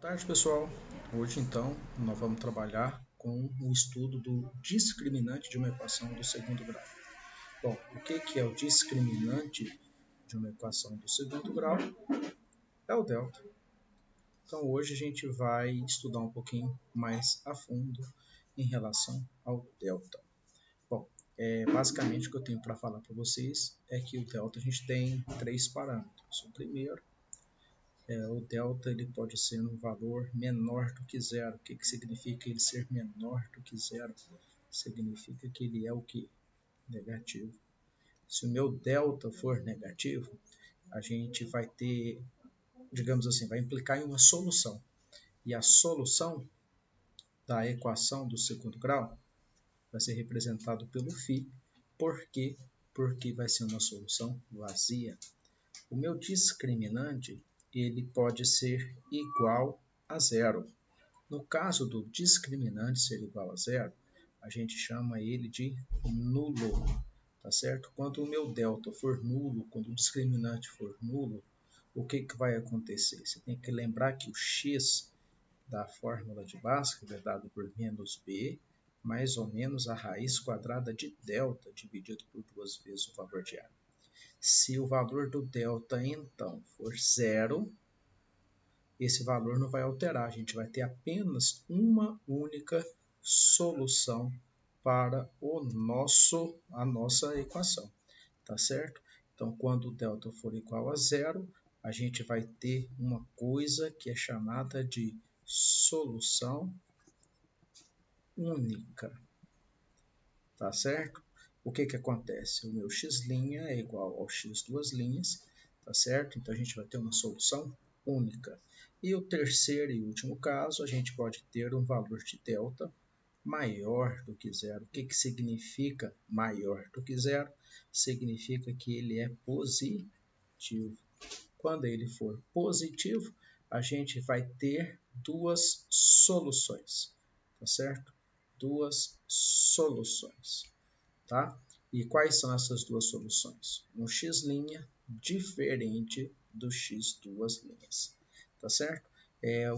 Boa tarde, pessoal. Hoje, então, nós vamos trabalhar com o estudo do discriminante de uma equação do segundo grau. Bom, o que é o discriminante de uma equação do segundo grau? É o delta. Então, hoje a gente vai estudar um pouquinho mais a fundo em relação ao delta. Bom, basicamente o que eu tenho para falar para vocês é que o delta a gente tem três parâmetros. O primeiro, o delta ele pode ser um valor menor do que zero. O que significa ele ser menor do que zero? Significa que ele é o que? Negativo. Se o meu delta for negativo, a gente vai ter, digamos assim, vai implicar em uma solução. E a solução da equação do segundo grau vai ser representado pelo φ. Por quê? Porque vai ser uma solução vazia. O meu discriminante ele pode ser igual a zero. No caso do discriminante ser igual a zero, a gente chama ele de nulo, tá certo? Quando o meu delta for nulo, quando o discriminante for nulo, o que vai acontecer? Você tem que lembrar que o x da fórmula de Bhaskara é dado por menos b, mais ou menos a raiz quadrada de delta dividido por duas vezes o valor de a. Se o valor do delta, então, for zero, esse valor não vai alterar. A gente vai ter apenas uma única solução para a nossa equação. Tá certo? Então, quando o delta for igual a zero, a gente vai ter uma coisa que é chamada de solução única. Tá certo? O que acontece? O meu x' é igual ao x duas linhas, tá certo? Então a gente vai ter uma solução única. E o terceiro e último caso, a gente pode ter um valor de delta maior do que zero. O que significa maior do que zero? Significa que ele é positivo. Quando ele for positivo, a gente vai ter duas soluções, tá certo? Duas soluções. Tá? E quais são essas duas soluções? Um x' diferente do x duas linhas. Tá certo?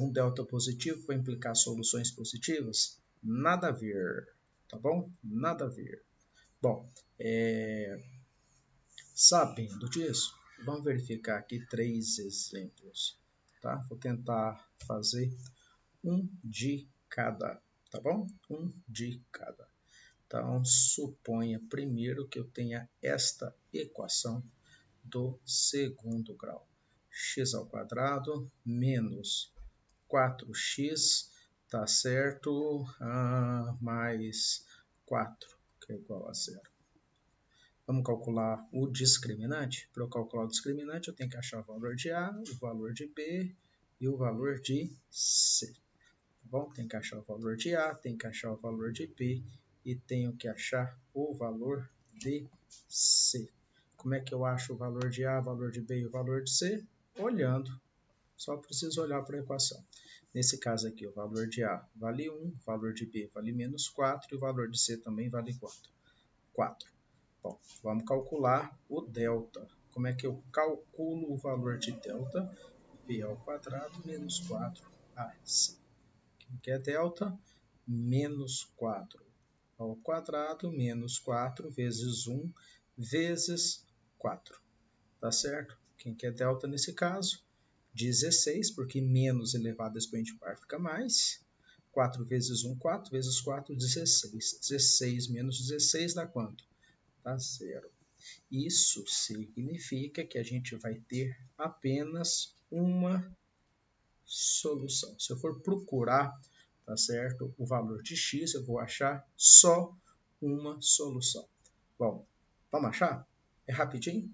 Um delta positivo vai implicar soluções positivas? Nada a ver. Tá bom? Nada a ver. Bom, sabendo disso, vamos verificar aqui três exemplos. Tá? Vou tentar fazer um de cada. Tá bom? Um de cada. Então, suponha primeiro que eu tenha esta equação do segundo grau. X ao quadrado menos 4x, tá certo? Mais 4, que é igual a zero. Vamos calcular o discriminante. Para eu calcular o discriminante, eu tenho que achar o valor de A, o valor de B e o valor de C. Tá bom? Tem que achar o valor de A, tem que achar o valor de B e tenho que achar o valor de C. Como é que eu acho o valor de A, o valor de B e o valor de C? Olhando. Só preciso olhar para a equação. Nesse caso aqui, o valor de A vale 1, o valor de B vale menos 4 e o valor de C também vale quanto? 4. Bom, vamos calcular o delta. Como é que eu calculo o valor de delta? B ao quadrado menos 4AC. O que é delta? Menos 4 ao quadrado menos 4 vezes 1 vezes 4. Tá certo? Quem que é delta nesse caso? 16, porque menos elevado a expoente par fica mais. 4 vezes 1, 4 vezes 4, 16. 16 menos 16 dá quanto? Dá zero. Isso significa que a gente vai ter apenas uma solução. Se eu for procurar, tá certo, o valor de x, eu vou achar só uma solução. Bom, vamos achar? É rapidinho?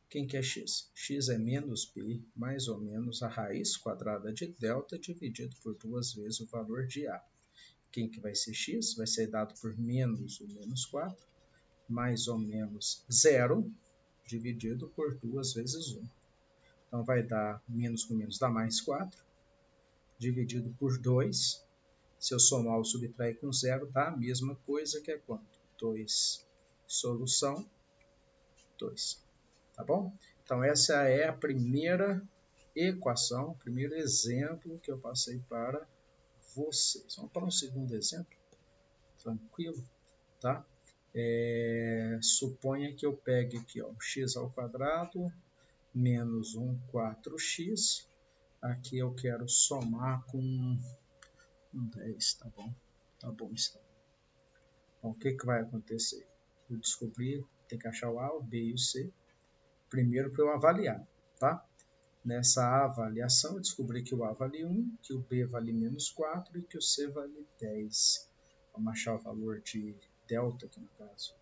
Quem que é x? X é menos b, mais ou menos a raiz quadrada de delta dividido por duas vezes o valor de a. Quem que vai ser x? Vai ser dado por menos o menos 4, mais ou menos 0, dividido por 2 vezes 1. Então, vai dar menos com menos dá mais 4, dividido por 2. Se eu somar ou subtrair com 0, dá a mesma coisa, que é quanto? 2. Solução 2. Tá bom? Então, essa é a primeira equação, primeiro exemplo que eu passei para vocês. Vamos para um segundo exemplo, tranquilo, tá? Suponha que eu pegue aqui, ó, x ao quadrado menos 1 4x. Aqui eu quero somar com um 10, tá bom? Tá bom, está. Então, o que vai acontecer? Eu descobri, tem que achar o A, o B e o C, primeiro para eu avaliar, tá? Nessa avaliação, eu descobri que o A vale 1, que o B vale menos 4 e que o C vale 10. Vamos achar o valor de delta aqui no caso.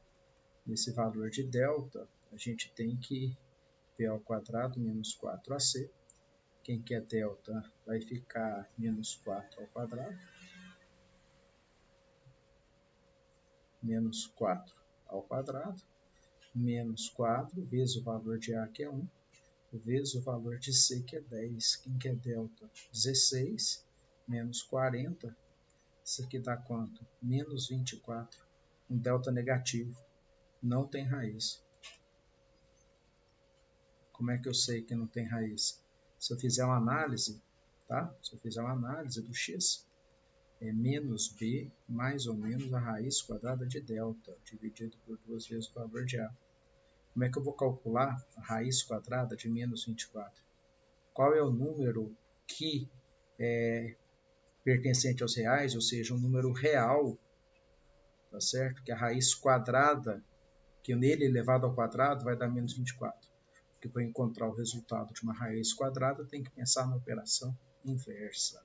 Nesse valor de delta, a gente tem que B ao quadrado menos 4AC. Quem quer delta vai ficar menos 4 ao quadrado. Menos 4 ao quadrado. Menos 4 vezes o valor de A, que é 1. Vezes o valor de C, que é 10. Quem quer delta? 16 menos 40. Isso aqui dá quanto? Menos 24. Um delta negativo. Não tem raiz. Como é que eu sei que não tem raiz? Se eu fizer uma análise, tá? Se eu fizer uma análise do x, é menos b mais ou menos a raiz quadrada de delta, dividido por 2 vezes o valor de A. Como é que eu vou calcular a raiz quadrada de menos 24? Qual é o número que é pertencente aos reais, ou seja, um número real, tá certo? Que a raiz quadrada, que nele elevado ao quadrado vai dar menos 24. Porque para encontrar o resultado de uma raiz quadrada, tem que pensar na operação inversa,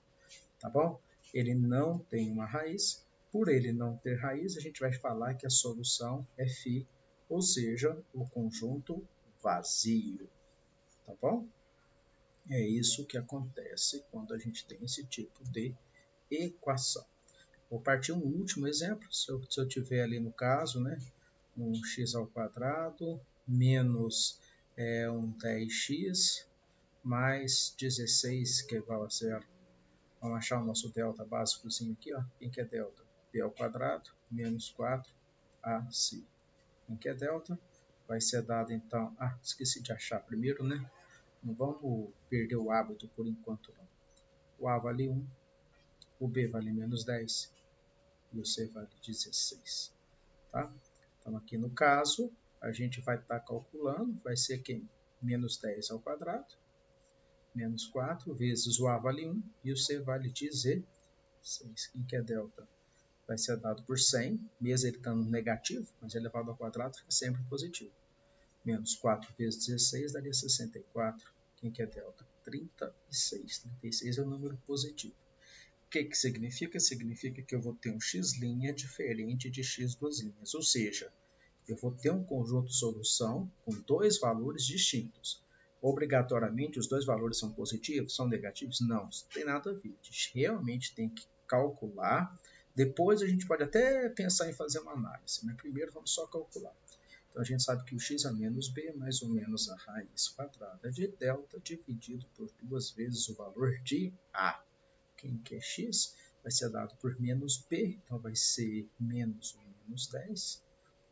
tá bom? Ele não tem uma raiz, por ele não ter raiz, a gente vai falar que a solução é φ, ou seja, o conjunto vazio, tá bom? É isso que acontece quando a gente tem esse tipo de equação. Vou partir um último exemplo, se eu tiver ali no caso, né, um x ao quadrado menos um 10x mais 16, que é igual a zero. Vamos achar o nosso delta básicozinho aqui, ó. Quem que é delta? B ao quadrado menos 4AC. Quem que é delta? Vai ser dado então... esqueci de achar primeiro, né? Não vamos perder o hábito por enquanto, não. O A vale 1, o B vale menos 10 e o C vale 16. Tá? Então, aqui no caso, a gente vai estar calculando, vai ser quem? Menos 10 ao quadrado, menos 4, vezes o A vale 1 e o C vale 16. Quem que é delta? Vai ser dado por 100, mesmo ele estando negativo, mas elevado ao quadrado fica sempre positivo. Menos 4 vezes 16 daria 64. Quem que é delta? 36. 36 é o número positivo. O que significa? Significa que eu vou ter um x' diferente de x duas linhas, ou seja, eu vou ter um conjunto de solução com dois valores distintos. Obrigatoriamente, os dois valores são positivos, são negativos? Não, isso não tem nada a ver. A gente realmente tem que calcular. Depois a gente pode até pensar em fazer uma análise, mas primeiro vamos só calcular. Então a gente sabe que o x é menos b mais ou menos a raiz quadrada de delta dividido por 2 vezes o valor de A. Quem que é x? Vai ser dado por menos b, então vai ser menos ou menos 10,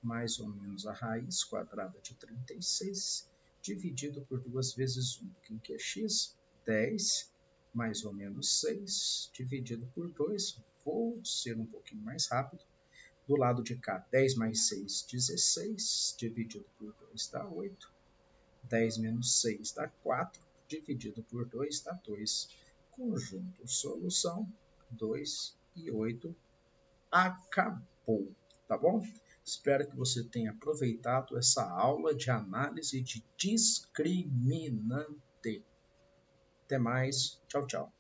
mais ou menos a raiz quadrada de 36, dividido por 2 vezes 1. Quem que é x? 10, mais ou menos 6, dividido por 2. Vou ser um pouquinho mais rápido. Do lado de cá, 10 mais 6, 16, dividido por 2 dá 8. 10 menos 6 dá 4, dividido por 2 dá 2. Conjunto solução, 2 e 8. Acabou, tá bom? Espero que você tenha aproveitado essa aula de análise de discriminante. Até mais. Tchau, tchau.